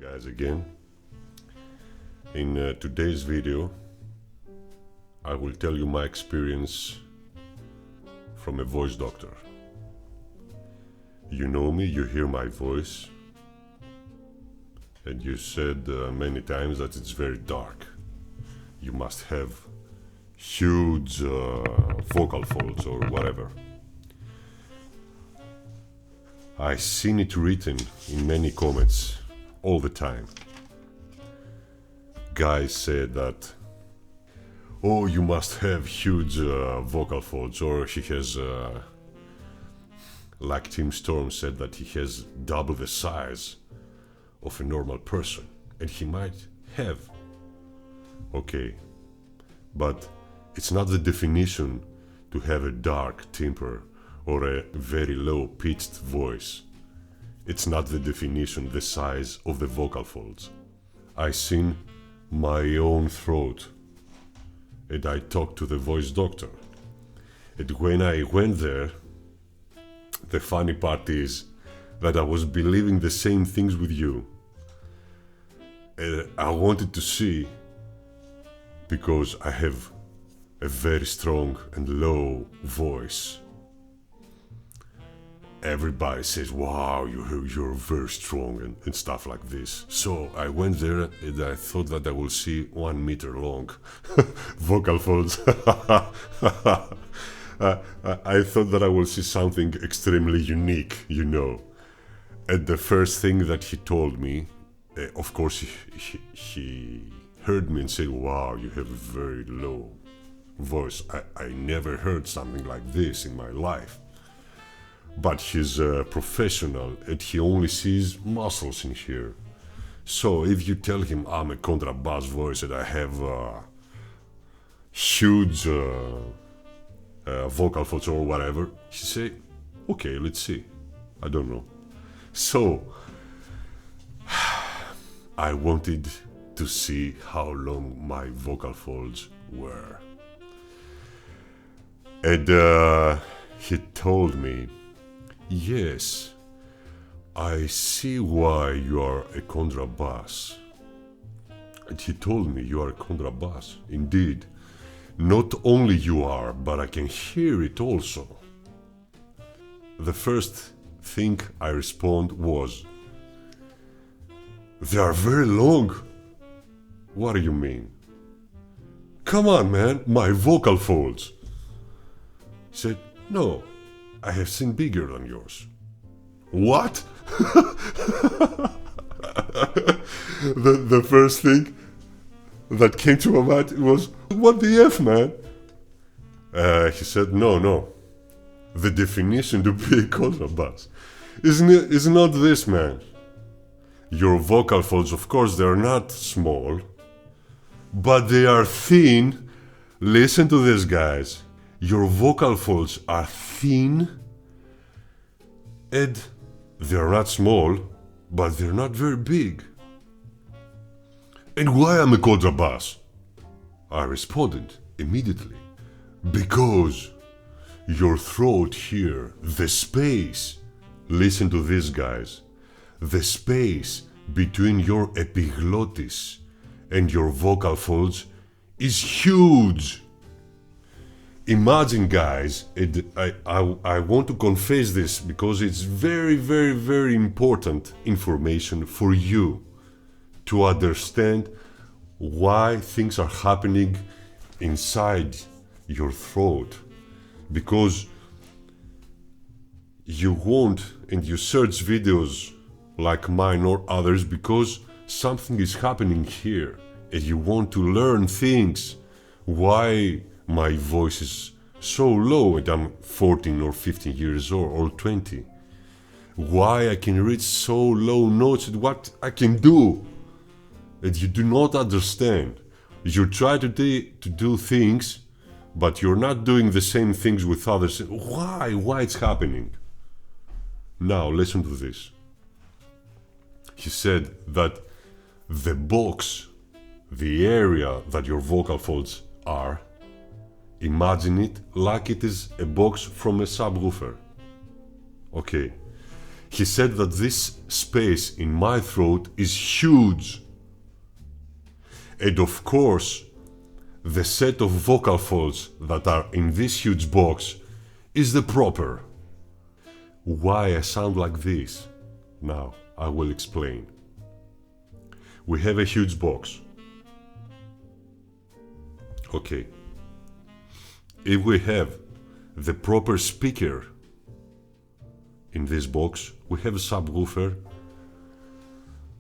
Guys, again. In today's video, I will tell you my experience from a voice doctor. You know me, you hear my voice, and you said many times that it's very dark. You must have huge vocal folds or whatever. I seen it written in many comments all the time. Guys said that, oh, you must have huge vocal folds, or he has, like Tim Storm said, that he has double the size of a normal person, and he might have. Okay, but it's not the definition to have a dark timbre or a very low-pitched voice. It's not the definition, the size of the vocal folds. I seen my own throat, and I talked to the voice doctor. And when I went there, the funny part is that I was believing the same things with you. And I wanted to see, because I have a very strong and low voice. Everybody says, wow, you're very strong and stuff like this. So I went there and I thought that I will see 1 meter long vocal folds. I thought that I will see something extremely unique, you know. And the first thing that he told me, of course, he heard me and said, wow, you have a very low voice. I never heard something like this in my life. But he's a professional and he only sees muscles in here. So if you tell him I'm a contrabass voice and I have huge vocal folds or whatever, he say, okay, let's see. I don't know. So I wanted to see how long my vocal folds were. And he told me, yes, I see why you are a contrabass. And he told me you are a contrabass. Indeed, not only you are, but I can hear it also. The first thing I respond was, they are very long. What do you mean? Come on, man, my vocal folds. He said, no, I have seen bigger than yours. What? the first thing that came to my mind was, what the F, man? He said, no. The definition to be a contrabass is not this, man. Your vocal folds, of course, they're not small, but they are thin. Listen to this, guys. Your vocal folds are thin and they're not small, but they're not very big. And why am I a contrabass? I responded immediately. Because your throat here, the space, listen to this, guys, the space between your epiglottis and your vocal folds is huge. Imagine, guys, I want to confess this because it's very, very, very important information for you to understand why things are happening inside your throat. Because you want and you search videos like mine or others because something is happening here and you want to learn things. Why my voice is so low and I'm 14 or 15 years old or 20. Why I can reach so low notes and what I can do. And you do not understand. You try to do things, but you're not doing the same things with others. Why? Why it's happening? Now listen to this. He said that the box, the area that your vocal folds are, imagine it like it is a box from a subwoofer. Okay. he said that this space in my throat is huge. And of course, the set of vocal folds that are in this huge box is the proper. Why I sound like this? Now, I will explain. We have a huge box. Okay. If we have the proper speaker in this box, we have a subwoofer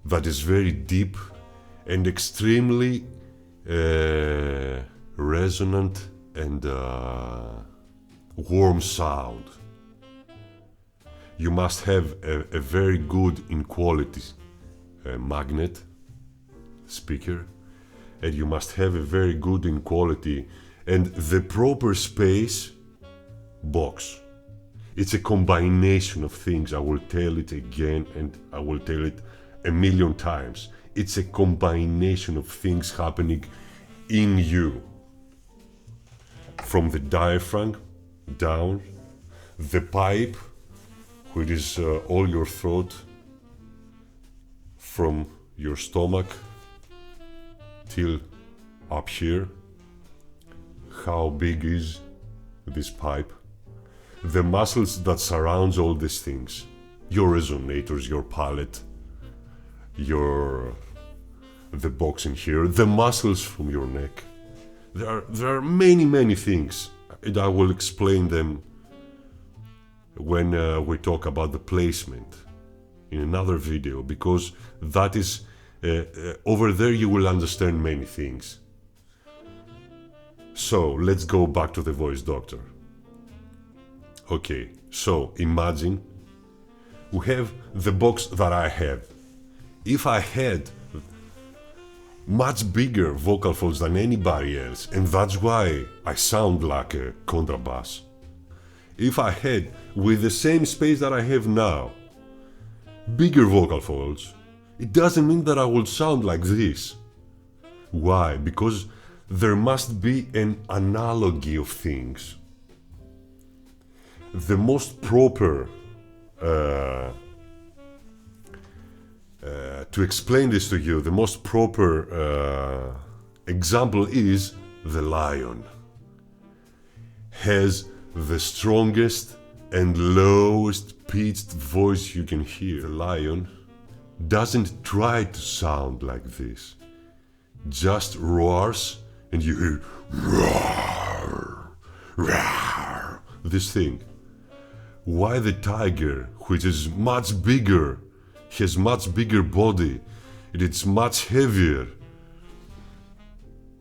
that is very deep and extremely resonant and warm sound. You must have a very good in quality magnet speaker, and you must have a very good in quality and the proper space box. It's a combination of things. I will tell it again and I will tell it a million times. It's a combination of things happening in you. From the diaphragm down, the pipe, which is all your throat, from your stomach till up here. How big is this pipe? The muscles that surrounds all these things. Your resonators, your palate, the box in here, the muscles from your neck. There are many things, and I will explain them when we talk about the placement in another video, because that is over there you will understand many things. So let's go back to the voice doctor. Okay, so imagine we have the box that I have. If I had much bigger vocal folds than anybody else, and that's why I sound like a contrabass. If I had, with the same space that I have now, bigger vocal folds, it doesn't mean that I will sound like this. Why? Because there must be an analogy of things. The most proper, to explain this to you, the most proper example is the lion. Has the strongest and lowest pitched voice you can hear. The lion doesn't try to sound like this. Just roars and you hear roar, roar, this thing. Why the tiger, which is much bigger, has much bigger body, and it's much heavier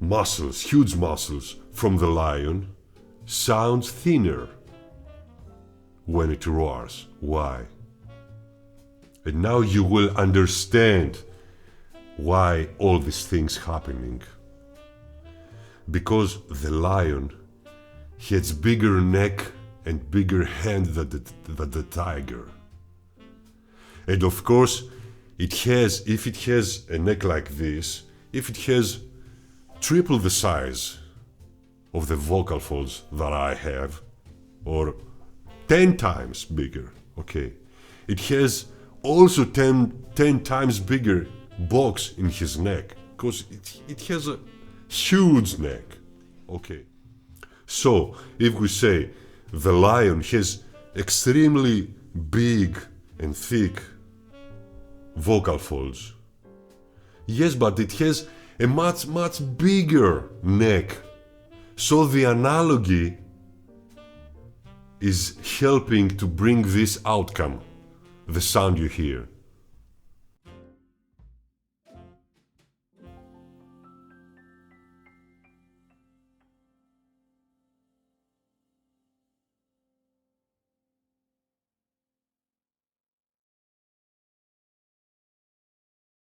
muscles, huge muscles from the lion, sounds thinner when it roars? Why? And now you will understand why all these things happening. Because the lion has bigger neck and bigger hand than the tiger. And of course, if it has a neck like this, if it has triple the size of the vocal folds that I have, or 10 times bigger, okay, it has also 10 times bigger box in his neck, because it has a huge neck, okay. So, if we say the lion has extremely big and thick vocal folds, yes, but it has a much bigger neck. So the analogy is helping to bring this outcome, the sound you hear.